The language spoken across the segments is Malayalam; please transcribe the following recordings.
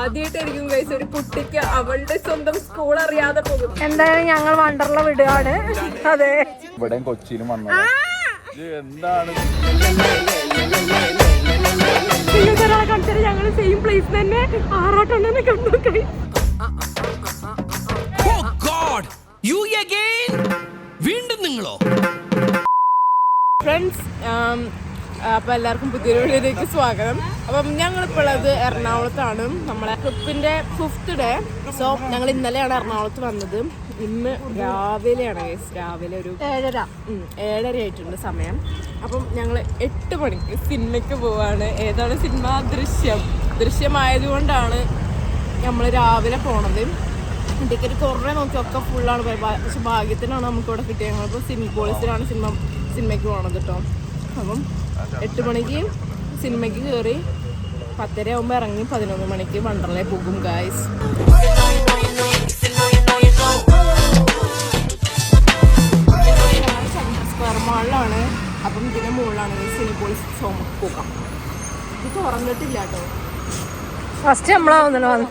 ആദ്യമായിട്ടായിരിക്കും ഗൈസ് ഒരു കുട്ടിക്ക് അവളുടെ സ്വന്തം സ്കൂൾ അറിയാതെ പോകും. എന്തായാലും ഞങ്ങൾ വണ്ടർല വിടുകയാണ്. അതെ, ഇവിടെ കൊച്ചിയിലും വന്നത് എന്താണ് കാണിച്ചാൽ ഞങ്ങൾ സെയിം പ്ലേസ് തന്നെ ആറാട്ടെണ്ണനെ കണ്ടു. വീണ്ടും നിങ്ങളോ ഫ്രണ്ട്സ്? അപ്പോൾ എല്ലാവർക്കും പുതിയൊരു വീഡിയോയിലേക്ക് സ്വാഗതം. അപ്പം ഞങ്ങളിപ്പോൾ ഉള്ളത് എറണാകുളത്താണ്. നമ്മളെ ട്രിപ്പിൻ്റെ 5th ഡേ. സോ ഞങ്ങൾ ഇന്നലെയാണ് എറണാകുളത്ത് വന്നത്. ഇന്ന് രാവിലെയാണ് ഗൈസ്, രാവിലെ ഒരു 7:30 ആയിട്ടുണ്ട് സമയം. അപ്പം ഞങ്ങൾ 8 മണിക്ക് സിനിമയ്ക്ക് പോവാണ്. ഏതാണ് സിനിമ? ദൃശ്യമായതുകൊണ്ടാണ് നമ്മൾ രാവിലെ പോണത്. ടിക്കറ്റ് കുറേ നോക്കി ഒക്കെ ഫുള്ളാണ് പോയത്. പക്ഷെ ഭാഗ്യത്തിനാണ് നമുക്ക് ഇവിടെ കിട്ടിയത്. ഞങ്ങളിപ്പോൾ സിനിപോളിസിലാണ് സിനിമയ്ക്ക് പോകണത് കേട്ടോ. അപ്പം 8 മണിക്ക് സിനിമയ്ക്ക് കയറി 10:30 ആകുമ്പോൾ ഇറങ്ങി 11 മണിക്ക് വണ്ടർലയിൽ പോകും ഗായ്സ്. സ്ക്വയർ മാളിലാണ്. അപ്പം ഇതിൻ്റെ മുകളിലാണ് സിനിപോളിസ് പോകാം. ഇത് തുറന്നിട്ടില്ല കേട്ടോ. ഫസ്റ്റ് നമ്മളാവുന്നല്ലോ വന്നു.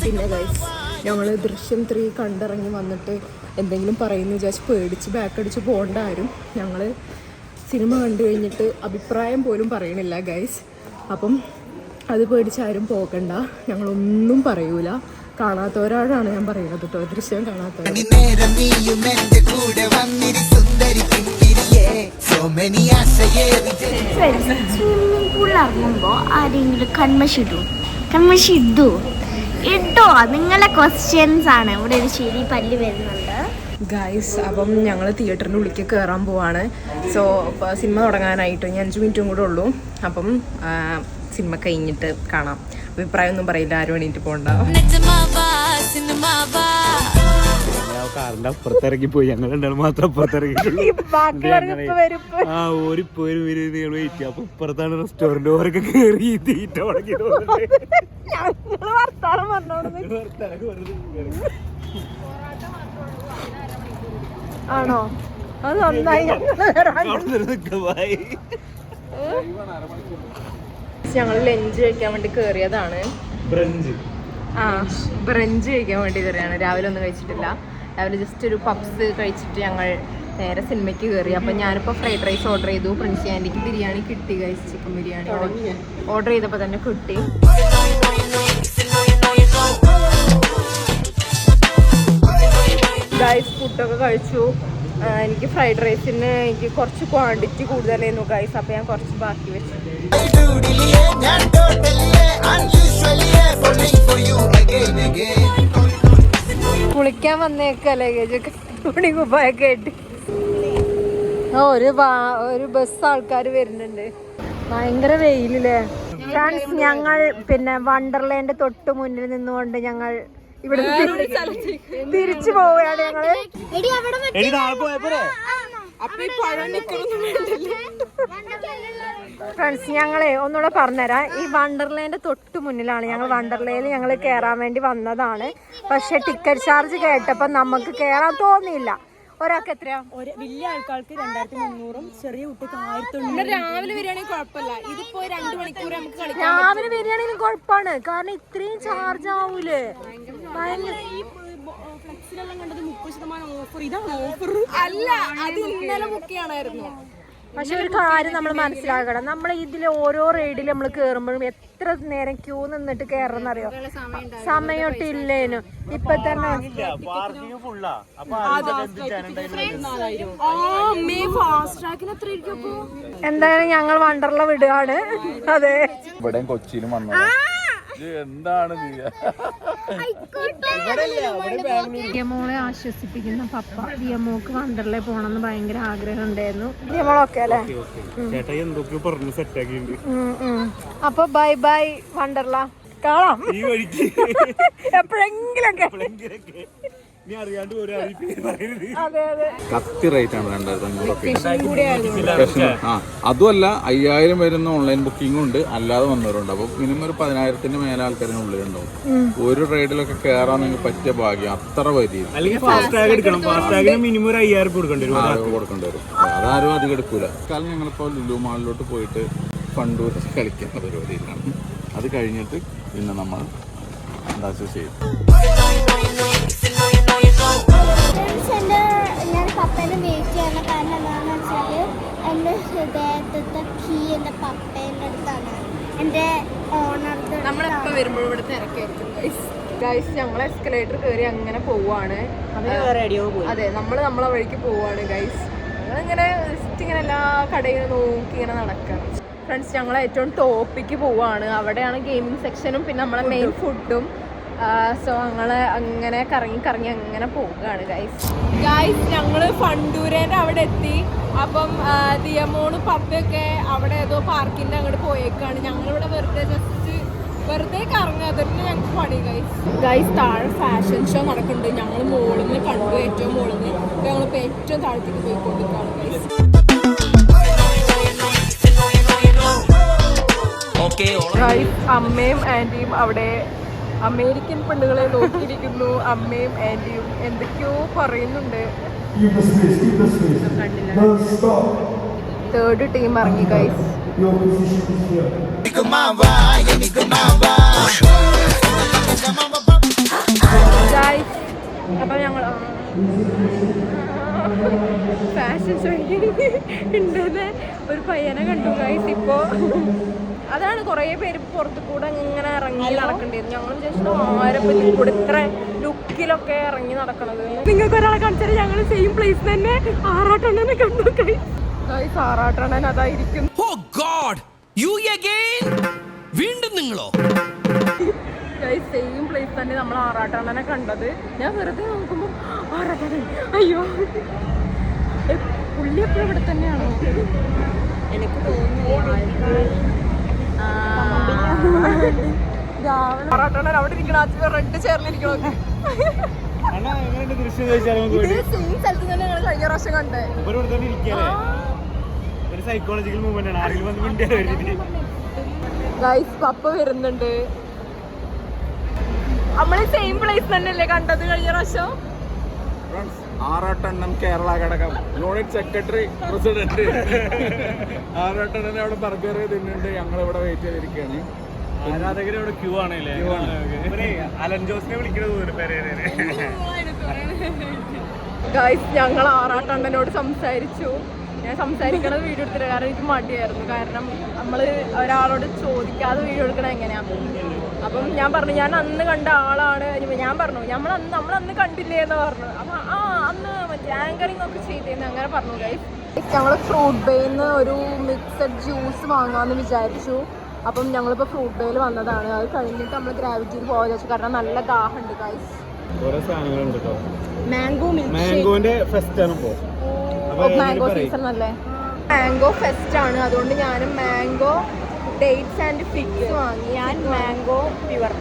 പിന്നെ ഗൈസ് ഞങ്ങൾ ദൃശ്യം 3 കണ്ടിറങ്ങി വന്നിട്ട് എന്തെങ്കിലും പറയുന്നു വിചാരിച്ച് പേടിച്ച് ബാക്കടിച്ച് പോകേണ്ട ആരും ഞങ്ങൾ സിനിമ കണ്ടു കഴിഞ്ഞിട്ട് അഭിപ്രായം പോലും പറയണില്ല ഗൈസ്. അപ്പം അത് പേടിച്ച് ആരും പോകണ്ട, ഞങ്ങളൊന്നും പറയൂല. കാണാത്തവരാണ് ഞാൻ പറയുന്നത് കേട്ടോ, ദൃശ്യം കാണാത്തവർ. സ്വിമ്മിംഗ് പൂളിൽ ഇറങ്ങുമ്പോൾ ആരെങ്കിലും കൺമഷി ഇട്ടോ നിങ്ങളെ ക്വസ്റ്റ്യൻസ് ആണ്. ഇവിടെ ഒരു ശരി പല്ല് വരുന്നുണ്ട് ഗൈസ്. അപ്പം ഞങ്ങൾ തിയേറ്ററിൻ്റെ ഉള്ളിലേക്ക് കയറാൻ പോവാണ്. സോ സിനിമ തുടങ്ങാനായിട്ട് ഇനി 5 മിനിറ്റും കൂടെ ഉള്ളൂ. അപ്പം സിനിമ കഴിഞ്ഞിട്ട് കാണാം. അഭിപ്രായം ഒന്നും പറയില്ല, ആരും എണീറ്റ് പോകണ്ട. കാറിന്റെ അപ്പുറത്തിറങ്ങി പോയി, ഞങ്ങൾ രണ്ടാളും മാത്രം അപ്പുറത്തിറങ്ങിയിട്ടുള്ളൂ. വെയിറ്റ്. അപ്പൊ ഇപ്പുറത്താണ് റെസ്റ്റോറന്റ്. ഓരൊക്കെ കയറി തീറ്റ തുടങ്ങിയത്. ആണോ? അത് നന്നായി. ഞങ്ങൾ ലഞ്ച് കഴിക്കാൻ വേണ്ടി കയറിയതാണ്. ബ്രഞ്ച് കഴിക്കാൻ വേണ്ടി കയറിയാണ്. രാവിലെ ഒന്നും കഴിച്ചിട്ടില്ല. രാവിലെ ജസ്റ്റ് ഒരു പപ്സ് കഴിച്ചിട്ട് ഞങ്ങൾ നേരെ സിനിമയ്ക്ക് കയറി. അപ്പം ഞാനിപ്പോൾ ഫ്രൈഡ് റൈസ് ഓർഡർ ചെയ്തു. പ്രിൻസി ആൻറ്റിക്ക് ബിരിയാണി കിട്ടി ഗൈസ്. ചിക്കൻ ബിരിയാണി ഓർഡർ ചെയ്തപ്പോൾ തന്നെ കിട്ടി. ഗൈസ് ഫുഡൊക്കെ കഴിച്ചു. എനിക്ക് ഫ്രൈഡ് റൈസിന് എനിക്ക് കുറച്ച് ക്വാണ്ടിറ്റി കൂടുതലായിരുന്നു ഗൈസ്. അപ്പോൾ ഞാൻ കുറച്ച് ബാക്കി വെച്ചു. കുളിക്കാൻ വന്നേക്കല്ലേ തുണി കുപ്പായൊക്കെ ആയിട്ട്. ഒരു ബസ് ആൾക്കാർ വരുന്നുണ്ട്. ഭയങ്കര വെയിലില്ലേ ഫ്രണ്ട്സ്. ഞങ്ങൾ പിന്നെ വണ്ടർലാൻഡ് തൊട്ട് മുന്നിൽ നിന്നുകൊണ്ട് ഞങ്ങൾ ഇവിടെ തിരിച്ചു പോവുകയാണ്. ഞങ്ങള് ഫ്രണ്ട്സ് ഞങ്ങളെ ഒന്നുകൂടെ പറഞ്ഞുതരാം. ഈ വണ്ടർലാൻഡ് തൊട്ട് മുന്നിലാണ്. ഞങ്ങൾ വണ്ടർലയിൽ ഞങ്ങൾ കയറാൻ വേണ്ടി വന്നതാണ്. പക്ഷെ ടിക്കറ്റ് ചാർജ് കേട്ടപ്പോൾ നമുക്ക് കയറാൻ തോന്നിയില്ല. ഒരാൾക്ക് എത്രയാ? വലിയ ആൾക്കാർക്ക് 2300, ചെറിയ കുട്ടിക്ക് 1900. രാവിലെ വരികയാണെങ്കിൽ കുഴപ്പമില്ല. ഇതിപ്പോ 2 മണിക്കൂർ നമുക്ക് കളിക്കാം. രാവിലെ വരികയാണെങ്കിലും കുഴപ്പമാണ്, കാരണം ഇത്രയും ചാർജ് ആവൂലേ. ഫ്ലെക്സിലെല്ലാം കണ്ടത് 30% ഓഫർ. ഇതാണ് ഓഫർ അല്ല, അത് ഇന്നലെ ബുക്ക് ചെയ്യണമായിരുന്നു. പക്ഷെ ഒരു കാര്യം നമ്മൾ മനസ്സിലാക്കണം, നമ്മൾ ഇതിൽ ഓരോ റൈഡിൽ നമ്മൾ കയറുമ്പോഴും എത്ര നേരം ക്യൂ നിന്നിട്ട് കയറണം അറിയോ? സമയൊട്ടില്ലേനു. ഇപ്പൊ തന്നെ എന്തായാലും ഞങ്ങൾ വണ്ടർല വിടുകയാണ്. അതെ, ഇവിടെ കൊച്ചിയിലും വന്നത് എന്താണ് ദിയമോളെ ആശ്വസിപ്പിക്കുന്ന പപ്പ. ദിയമോക്ക് വണ്ടർലേ പോണെന്ന് ഭയങ്കര ആഗ്രഹം ഉണ്ടായിരുന്നു. ദിയമോളൊക്കെ അല്ലേ? അപ്പൊ ബൈ ബൈ വണ്ടർല. കാണാം എപ്പോഴെങ്കിലൊക്കെ. നീ അറിയാണ്ട് ഒരു പറയരുത്. അതെ അതെ. കത്തി റേറ്റ് ആണ് 2500 കൂടി ആയിരുന്നു. അതുമല്ല 5000 വരുന്ന ഓൺലൈൻ ബുക്കിംഗും ഉണ്ട്, അല്ലാതെ വന്നവരുണ്ട്. അപ്പൊ മിനിമം ഒരു 10,000 മേലെ ആൾക്കാരുടെ ഉള്ളിലുണ്ടാവും. ഒരു റൈഡിലൊക്കെ കയറാൻ നിങ്ങൾക്ക് പറ്റിയ ഭാഗ്യം. അത്ര വലിയ അല്ലെങ്കിൽ ഫാസ്റ്റ് ടാഗ് എടുക്കണം. ഫാസ്റ്റ് ടാഗിന് മിനിമം ഒരു 5000 കൊടുക്കേണ്ടി വരും. അതാരും അധികം എടുക്കൂല. കാലം ഞങ്ങളിപ്പോൾ ലുലു മാളിലോട്ട് പോയിട്ട് ഫണ്ടൂർ കളിക്കുന്ന പരിപാടിയിലാണ്. അത് കഴിഞ്ഞിട്ട് പിന്നെ നമ്മൾ എന്താ ചെയ്യും. ഞാൻ പപ്പേനെ വെയിറ്റ് ചെയ്യുന്ന കാരണം എന്താണെന്ന് വെച്ചാൽ എൻ്റെ ഹൃദയത്തിൻ്റെ കീ എൻ്റെ പപ്പേൻ്റെ അടുത്താണ്. എൻ്റെ ഓണർ നമ്മളെപ്പോ വരുമ്പോഴും ഇവിടെ തിരക്കായിരിക്കും ഗൈസ്. ഞങ്ങൾ എസ്കലേറ്റർ കയറി അങ്ങനെ പോവാണ്. അതെ, നമ്മളെ വഴിക്ക് പോവാണ് ഗൈസ്. ഞങ്ങളിങ്ങനെ ജസ്റ്റ് ഇങ്ങനെ എല്ലാ കടയിലും നോക്കി ഇങ്ങനെ നടക്കണം. ഫ്രണ്ട്സ്, ഞങ്ങൾ ഏറ്റവും ടോപ്പിക്ക് പോവാണ്. അവിടെയാണ് ഗെയിമിംഗ് സെക്ഷനും പിന്നെ നമ്മളെ മെയിൻ ഫുഡും. സോ ഞങ്ങള് അങ്ങനെ കറങ്ങി അങ്ങനെ പോവുകയാണ് ഗൈസ്. ഞങ്ങള് ഫണ്ടൂരേന്റെ അവിടെ എത്തി. അപ്പം ദിയമോളും പപ്പയൊക്കെ അവിടെ ഏതോ പാർക്കിന്റെ അങ്ങോട്ട് പോയേക്കാണ്. ഞങ്ങളിവിടെ വെറുതെ കറങ്ങുക, അതന്നെ ഞങ്ങൾക്ക് പണി ഗൈസ്. താഴെ ഫാഷൻ ഷോ നടക്കുന്നുണ്ട്. ഞങ്ങൾ മുകളിൽ നിന്ന് കണ്ടു, ഏറ്റവും മുകളിൽ നിന്ന്. ഞങ്ങളിപ്പോൾ ഏറ്റവും താഴത്തേക്ക് പോയിക്കൊണ്ടിരിക്കുകയാണ് ഗൈസ്. അമ്മയും ആന്റിയും അവിടെ അമേരിക്കൻ പെണ്ണുകളെ നോക്കിയിരിക്കുന്നു. അമ്മയും ആന്റിയും എന്തൊക്കെയോ പറയുന്നുണ്ട്. തേർഡ് ടീം ഇറങ്ങി ഗൈസ്. അപ്പൊ ഞങ്ങൾ ഫാഷൻ ഷോ ഉണ്ടെന്ന് ഒരു പയ്യനെ കണ്ടു ഗൈസ്. ഇപ്പോ അതാണ് കുറേ പേര് പുറത്തു കൂടെ ഇങ്ങനെ ഇറങ്ങി നടക്കേണ്ടിയിരുന്നു. ഞങ്ങൾ വിചാരിച്ചു ആരപ്പം കൂടെ ഇത്ര ലുക്കിലൊക്കെ ഇറങ്ങി നടക്കണത്. നിങ്ങൾക്ക് ഒരാളെ കാണിച്ചാൽ ഞങ്ങൾ സെയിം പ്ലേസ് തന്നെ ആറാട്ടണ്ണനെ കണ്ടു ഗൈസ്. ആറാട്ടണ്ണൻ അതായിരിക്കും. വീണ്ടും നിങ്ങളോ ഗൈസ്, സെയിം പ്ലേസ് തന്നെ നമ്മൾ ആറാട്ടണ്ണനെ കണ്ടത്. ഞാൻ വെറുതെ നോക്കുമ്പോൾ ആറാട്ടണ്ണൻ, അയ്യോ പുള്ളി എപ്പോഴും ഇവിടെ തന്നെയാണോ എനിക്ക് തോന്നുന്നു. ആറാട്ടണ്ണൻ അവിടെ ഇരിക്കണ റെഡ് ചേർന്നിരിക്കണോ. ദൃശ്യം ചോദിച്ചാൽ സെയിം സ്ഥലത്ത് തന്നെ ഞങ്ങൾ കഴിഞ്ഞ പ്രാവശ്യം കണ്ടേ. ഒരു സൈക്കോളജിക്കൽ മൂവ്മെന്റ് ആണ്. ആരെങ്കിലും വന്ന് മിണ്ടിയാ ഗൈസ്, പപ്പ വരുന്നുണ്ട്. നമ്മള് സെയിം പ്ലേസ് തന്നെയല്ലേ കണ്ടത് കഴിഞ്ഞ പ്രാവശ്യം. ആറാട്ടണ്ണൻ കേരള ഘടകം യൂണിറ്റ് സെക്രട്ടറി പ്രസിഡന്റ് ആറാട്ടണ്ണനെ അവിടെ ബർഗർ തിന്നുണ്ട്. ഞങ്ങളിവിടെ വെയിറ്റ് ചെയ്തിരിക്കുകയാണ്. ആരാധകരെ അവിടെ ക്യൂ ആണല്ലേ. അലൻ ജോസിനെ വിളിക്കുന്നത് ഗൈസ്, ഞങ്ങൾ ആറാട്ടണ്ണനോട് സംസാരിച്ചു. ഞാൻ സംസാരിക്കണത് വീഡിയോ എടുത്തില്ല, കാരണം എനിക്ക് മടിയായിരുന്നു. കാരണം നമ്മൾ ഒരാളോട് ചോദിക്കാതെ വീഡിയോ എടുക്കണത് എങ്ങനെയാണ്. അപ്പം ഞാൻ പറഞ്ഞു ഞാൻ അന്ന് കണ്ട ആളാണ്. ഞാൻ പറഞ്ഞു നമ്മളന്ന് കണ്ടില്ലേ എന്ന് പറഞ്ഞു. അപ്പം അന്ന് മറ്റേ ആങ്കറിങ് ഒക്കെ ചെയ്തേന്ന് അങ്ങനെ പറഞ്ഞു ഗൈസ്. ഞങ്ങൾ ഫ്രൂട്ട് ബേന്ന് ഒരു മിക്സഡ് ജ്യൂസ് വാങ്ങാമെന്ന് വിചാരിച്ചു. അപ്പം ഞങ്ങളിപ്പോൾ ഫ്രൂട്ട് ബേയിൽ വന്നതാണ്. അത് കഴിഞ്ഞിട്ട് നമ്മൾ ഗ്രാവിറ്റിയിൽ പോകാൻ വെച്ചു, കാരണം നല്ല ദാഹമുണ്ട് ഗൈസ്. ഓരോ സാധനങ്ങളുണ്ട് കേട്ടോ. മാംഗോന്റെ ഫെസ്റ്റ് ആണ് ഇപ്പോ. മാംഗോ സീസൺ അല്ലേ. മാംഗോ ഫെസ്റ്റ് ആണ്, അതുകൊണ്ട് ഞാനും മാംഗോ ഡേറ്റ്സ് ആൻഡ് ഫിഗ്സ് വാങ്ങി. ഞാൻ മാംഗോ പ്യുവർ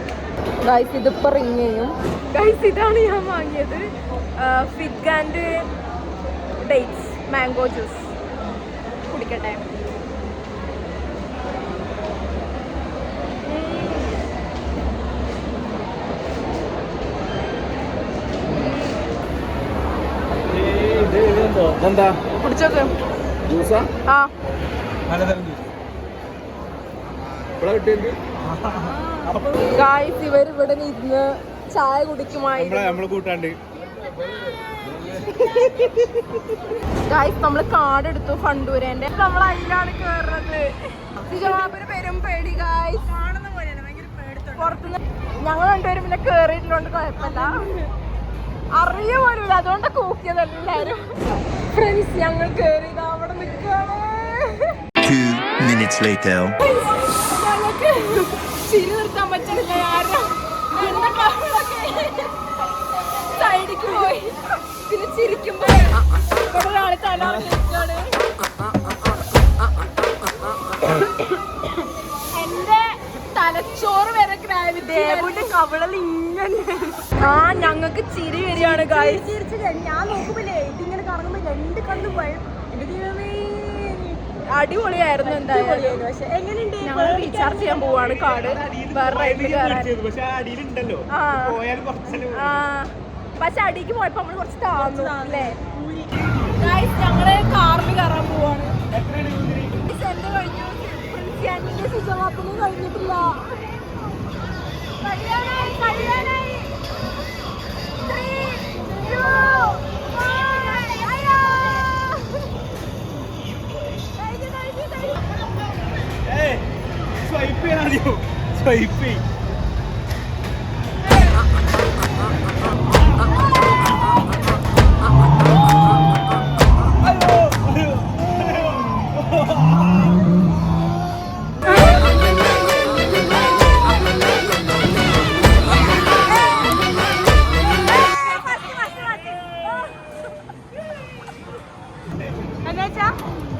ഗൈസ്. ഇതിപ്പോൾ റിങ് ചെയ്യും ഗൈസ്. ഇതാണ് ഞാൻ വാങ്ങിയത്, fig and dates mango juice. കുടിക്കട്ടെ. എന്താ കുടിച്ചോക്ക്. ജ്യൂസാ? ആ ഗായ്സ്, ഇവർ ഇവിടെ ഇരുന്ന് ചായ കുടിക്കുമായി. നമ്മള് കൂട്ടാണ്ട് ഗായ്സ്, നമ്മള് കാർഡ് എടുത്തു ഫണ്ടൂരേന്റെ. നമ്മൾ അതിലാണ് കേറുന്നത്. ജവാബിന് പേരും പേടി ഗായ്സ്. പുറത്തുനിന്ന് ഞങ്ങൾ രണ്ടുപേരും പിന്നെ കേറിയിട്ടുള്ളതുകൊണ്ട് കുഴപ്പമില്ല. അറിയ പോലും അതുകൊണ്ട് കൂക്കിയത് എല്ലാരും. ഫ്രണ്ട്സ്, ഞങ്ങൾ കേറിയത് അവിടെ നിൽക്കുകയാണ്. ഞങ്ങൾക്ക് ചിരി നിർത്താൻ പറ്റണില്ല. കാരണം സൈഡിക്ക് പോയി. പിന്നെ ചിരിക്കുമ്പോ ഇവിടെ ഒരാള് തല നിൽക്കാണ്. എന്റെ തലച്ചോറ് വരെ ആ ഞങ്ങക്ക് ചിരി വരികയാണ് guys. ഞാൻ നോക്കുമ്പോഴേ ഇതിങ്ങനെ കറങ്ങുമ്പോ 2 കണ്ണും അടിപൊളിയായിരുന്നു എന്തായാലും. പക്ഷെ എങ്ങനെയുണ്ട്? ഞങ്ങൾ റീചാർജ് ചെയ്യാൻ പോവാണ് കാർഡ് വേറെ റൈഡിൽ കയറാൻ. പക്ഷെ അടിയിലുണ്ടല്ലോ പോയാൽ കുറച്ചല്ലേ ആ പക്ഷെ അടിക്ക് പോയപ്പോ നമ്മള് കുറച്ച് താന്നു അല്ലേ. ഞങ്ങള് കാറിൽ കയറാൻ പോവാണ്. എന്റെ കഴിഞ്ഞു പ്രിൻസിയാനിന്റെ സുജമാപ്പൊന്നും കഴിഞ്ഞിട്ടില്ല. കഴിയാനായി 3, 2, 1. സ്വൈപ്പ് ചെയ്യാനാദ്യോ സ്വൈപ്പ് ചെയ്യും.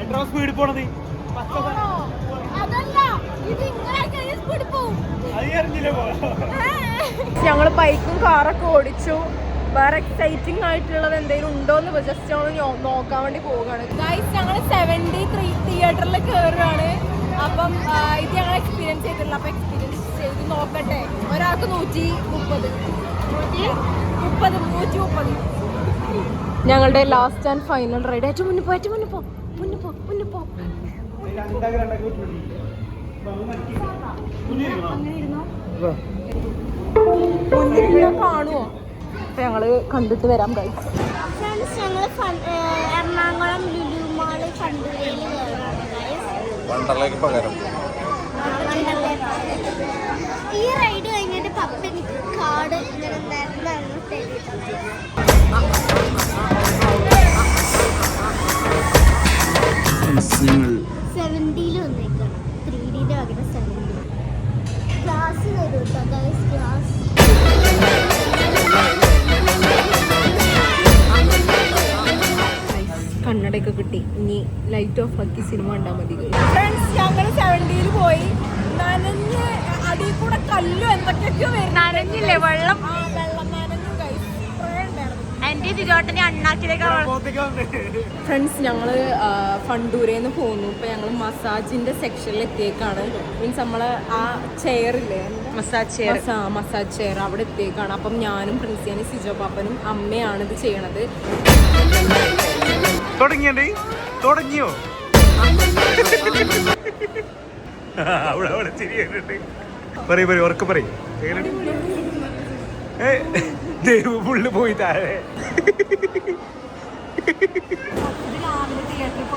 എത്ര സ്പീഡിൽ പോണത് അതല്ല ഇത് ഇങ്ങനെ സ്പീഡിൽ പോകും. അത് അറിഞ്ഞില്ലേ പോവാ. ഞങ്ങള് ബൈക്കും കാറൊക്കെ ഓടിച്ചു. വേറെ എക്സൈറ്റിംഗ് ആയിട്ടുള്ളത് എന്തെങ്കിലും ഉണ്ടോന്ന് ജസ്റ്റ് ഞങ്ങൾ നോക്കാൻ വേണ്ടി പോവുകയാണ്. ഗൈസ് ഞങ്ങൾ 73 തിയേറ്ററിൽ കയറുകയാണ്. അപ്പം ഇത് ഞങ്ങൾ എക്സ്പീരിയൻസ് ചെയ്തിട്ടില്ല. അപ്പൊ എക്സ്പീരിയൻസ് ചെയ്ത് നോക്കട്ടെ. ഒരാൾക്ക് 130. ഞങ്ങളുടെ ലാസ്റ്റ് ആൻഡ് ഫൈനൽ റൈഡ്. ഏറ്റവും മുന്നിൽ പോ. കാണുമോ? അപ്പൊ ഞങ്ങള് കണ്ടിട്ട് വരാം ഗൈസ്. ഫ്രണ്ട്സ് ഞങ്ങൾ എറണാകുളം ലുലു മാള് ഫണ്ടൂരയിൽ കയറാണ് ഗൈസ്. വണ്ടറിലേക്ക് പകരം ഈ റൈഡ് കഴിഞ്ഞിട്ട് പപ്പ എനിക്ക് കാർഡ് ഇങ്ങനെ നേരത്തെ തരുന്നുണ്ട്. 70 വന്നേക്കാണ്. 3Dന്റെ പകരം 70. ക്ലാസ് തരും കേട്ടോ ഗൈസ്. ക്ലാസ് കണ്ണടയൊക്കെ കിട്ടി. ഇനി ലൈറ്റ് ഓഫ് ആക്കി സിനിമ കണ്ടാൽ മതി. ഫ്രണ്ട്സ് ഞങ്ങൾ 70 പോയി. നനഞ്ഞ് അടിയിൽ കൂടെ കല്ലും എന്തൊക്കെയൊക്കെയോ വരുന്നു. നനഞ്ഞില്ലേ വെള്ളം? വെള്ളം നനഞ്ഞു ഗൈസ്. എന്റെ തിരുവോട്ടനെ അണ്ണാക്കിലേക്ക് ഫ്രണ്ട്സ് ഞങ്ങള് ഫണ്ടൂരേന്ന് പോന്നു. ഇപ്പൊ ഞങ്ങൾ മസാജിന്റെ സെക്ഷനിൽ എത്തിയേക്കാണ്. മീൻസ് നമ്മളെ ആ ചെയറില്ലേ, മസാജ് ചെയർ അവിടെ എത്തിയേക്കാണ്. അപ്പം ഞാനും പ്രിൻസിയാനും സിജോ പാപ്പനും അമ്മയാണ് ഇത് ചെയ്യണത്. തുടങ്ങിയോ അവിടെ ചിരിയുണ്ട്. പറയും ഉറക്കെ പറയും. ദൈവ പുള്ളി പോയി താഴെ. തിയേറ്ററിൽ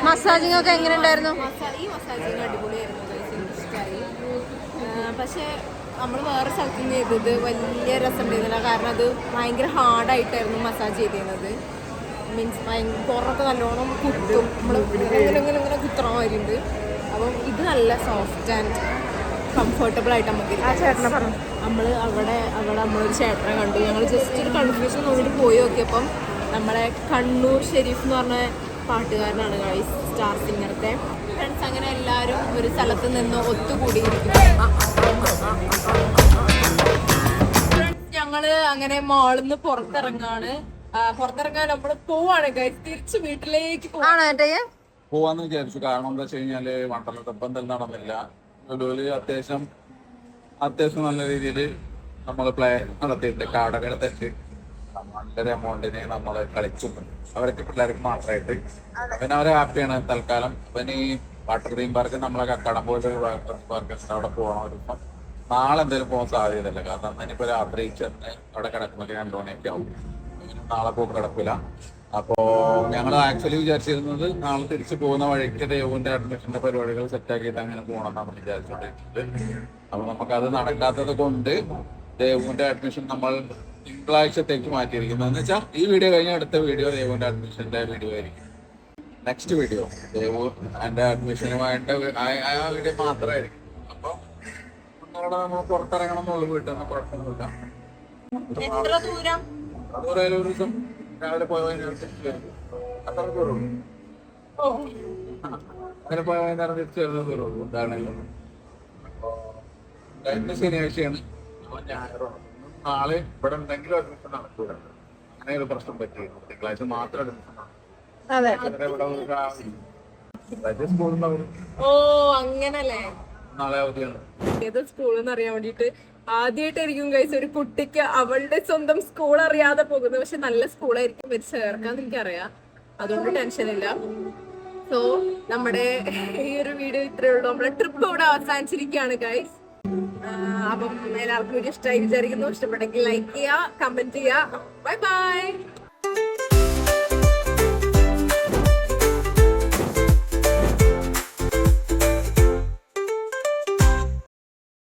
മസാജിങ് ഒക്കെ എങ്ങനെ ഉണ്ടായിരുന്നു? ഈ മസാജിങ് അടിപൊളിയായിരുന്നു. ഇഷ്ടമായി. പക്ഷേ നമ്മൾ വേറെ സ്ഥലത്ത് നിന്ന് ചെയ്തത് വലിയ രസം ഉണ്ടായിരുന്നില്ല. കാരണം അത് ഭയങ്കര ഹാർഡായിട്ടായിരുന്നു മസാജ് ചെയ്തിരുന്നത്. മീൻസ് പുറമൊക്കെ നല്ലോണം കുത്തും. നമ്മൾ ഇങ്ങനെ കുത്തണ മാതിരിയുണ്ട്. അപ്പം ഇത് നല്ല സോഫ്റ്റ് ആൻഡ് കംഫർട്ടബിൾ ആയിട്ട് നമുക്ക് അവിടെ നമ്മളൊരു ചേട്ടനെ കണ്ടു. ഞങ്ങൾ ജസ്റ്റ് ഒരു കൺഫ്യൂഷൻ നോക്കിയിട്ട് പോയി നോക്കിയപ്പം നമ്മളെ കണ്ണൂർ ഷെരീഫ് എന്ന് പറഞ്ഞ പാട്ടുകാരനാണ് ഗൈസ്, സ്റ്റാർ സിംഗറത്തെ. ഫ്രണ്ട്സ് അങ്ങനെ എല്ലാവരും ഒരു സ്ഥലത്ത് നിന്ന് ഒത്തുകൂടിയിരിക്കുന്നു. ഞങ്ങള് അങ്ങനെ മാളിൽ നിന്ന് പുറത്തിറങ്ങാൻ നമ്മൾ പോവാണ് ഗൈസ്. തിരിച്ച് വീട്ടിലേക്ക് പോവാന്ന് വിചാരിച്ചു. കാരണം എന്താ വെച്ച് കഴിഞ്ഞാല് വണ്ടർല ട്രിപ്പ് എന്തായാലും നടന്നില്ല. ലുലുവില് അത്യാവശ്യം നല്ല രീതിയിൽ നമ്മൾ പ്ലേ നടത്തിയിട്ട് കാർഡൊക്കെ എടുത്തിട്ട് നല്ലൊരു എമൗണ്ടിന് നമ്മൾ കളിച്ചു. അവർക്ക് പിള്ളേർക്ക് മാത്രമായിട്ട് പിന്നെ അവരെ ഹാപ്പിയാണ് തൽക്കാലം. പിന്നെ ഈ വാട്ടർ തീം പാർക്ക് നമ്മളെ കക്കാടം പോലെ പാർക്ക് അവിടെ പോകണം. നാളെ എന്തായാലും പോകാൻ സാധ്യതയില്ല. കാരണം ഇനിയിപ്പോ രാത്രി ചെന്ന് അവിടെ കിടക്കുമ്പോൾ 2 മണിയൊക്കെ ആവും. നാളെ പോക്ക് കിടക്കില്ല. അപ്പോ ഞങ്ങൾ ആക്ച്വലി വിചാരിച്ചിരുന്നത് നാളെ തിരിച്ചു പോകുന്ന വഴിക്ക് ദേവുവിന്റെ അഡ്മിഷന്റെ പരിപാടികൾ സെറ്റാക്കിയിട്ട് അങ്ങനെ പോകണമെന്നാണ് വിചാരിച്ചോണ്ടിരിക്കുന്നത്. അപ്പൊ നമുക്കത് നടക്കാത്തത് കൊണ്ട് ദേവുവിന്റെ അഡ്മിഷൻ നമ്മൾ തിങ്കളാഴ്ചത്തേക്ക് മാറ്റിയിരിക്കുന്നത്. എന്ന് വെച്ചാൽ ഈ വീഡിയോ കഴിഞ്ഞ അടുത്ത വീഡിയോ ദേവുവിന്റെ അഡ്മിഷന്റെ വീഡിയോ ആയിരിക്കും. നെക്സ്റ്റ് വീഡിയോ ദേവു എന്റെ അഡ്മിഷനുമായിട്ട് ആ വീഡിയോ മാത്രമായിരിക്കും. അപ്പൊ ഒന്നുകൂടെ നമ്മൾ പുറത്തിറങ്ങണം എന്നുള്ളു. വീട്ടിൽ നിന്ന് കുഴപ്പമൊന്നുമില്ല. എത്ര ദൂരം? അതുപോലെ ഒരു ദിവസം രാവിലെ പോയ വൈകുന്നേരം തിരിച്ചു വരും. അത്ര ദൂരമുള്ളൂ. അങ്ങനെ പോയ വൈകുന്നേരം തിരിച്ചു വരുന്ന ദൂരമുള്ളൂ. എന്താണെങ്കിലും ഇന്ന് ശനിയാഴ്ചയാണ്. അപ്പൊ ഞായറാണ്. നാളെ ഇവിടെ ഉണ്ടെങ്കിലും അഡ്മിഷൻ നടക്കൂല. അങ്ങനെ ഒരു പ്രശ്നം പറ്റി. തിങ്കളാഴ്ച മാത്രം അഡ്മിഷൻ നടക്കും. അതെ. തിങ്കളാഴ്ച സ്കൂളുണ്ടാവും. ഓ അങ്ങനല്ലേ. നാളെ അവധിയാണ്. ഏത് സ്കൂളെന്ന് അറിയാൻ വേണ്ടിട്ട് ആദ്യമായിട്ടായിരിക്കും കഴിച്ച ഒരു കുട്ടിക്ക് അവളുടെ സ്വന്തം സ്കൂൾ അറിയാതെ പോകുന്നത്. പക്ഷെ നല്ല സ്കൂളായിരിക്കും വെച്ച് ചേർക്കാന്ന് എനിക്കറിയാം. അതുകൊണ്ട് ടെൻഷനില്ല. സോ നമ്മുടെ ഈ ഒരു വീഡിയോ ഇത്രയേ ഉള്ളൂ. നമ്മുടെ ട്രിപ്പ് ഇവിടെ അവസാനിച്ചിരിക്കുകയാണ് ഗൈസ്. അപ്പം എല്ലാവർക്കും വീഡിയോ ഇഷ്ടമായി വിചാരിക്കുന്നു. ഇഷ്ടപ്പെട്ടെങ്കിൽ ലൈക്ക് ചെയ്യുക, കമന്റ് ചെയ്യുക. Bye bye.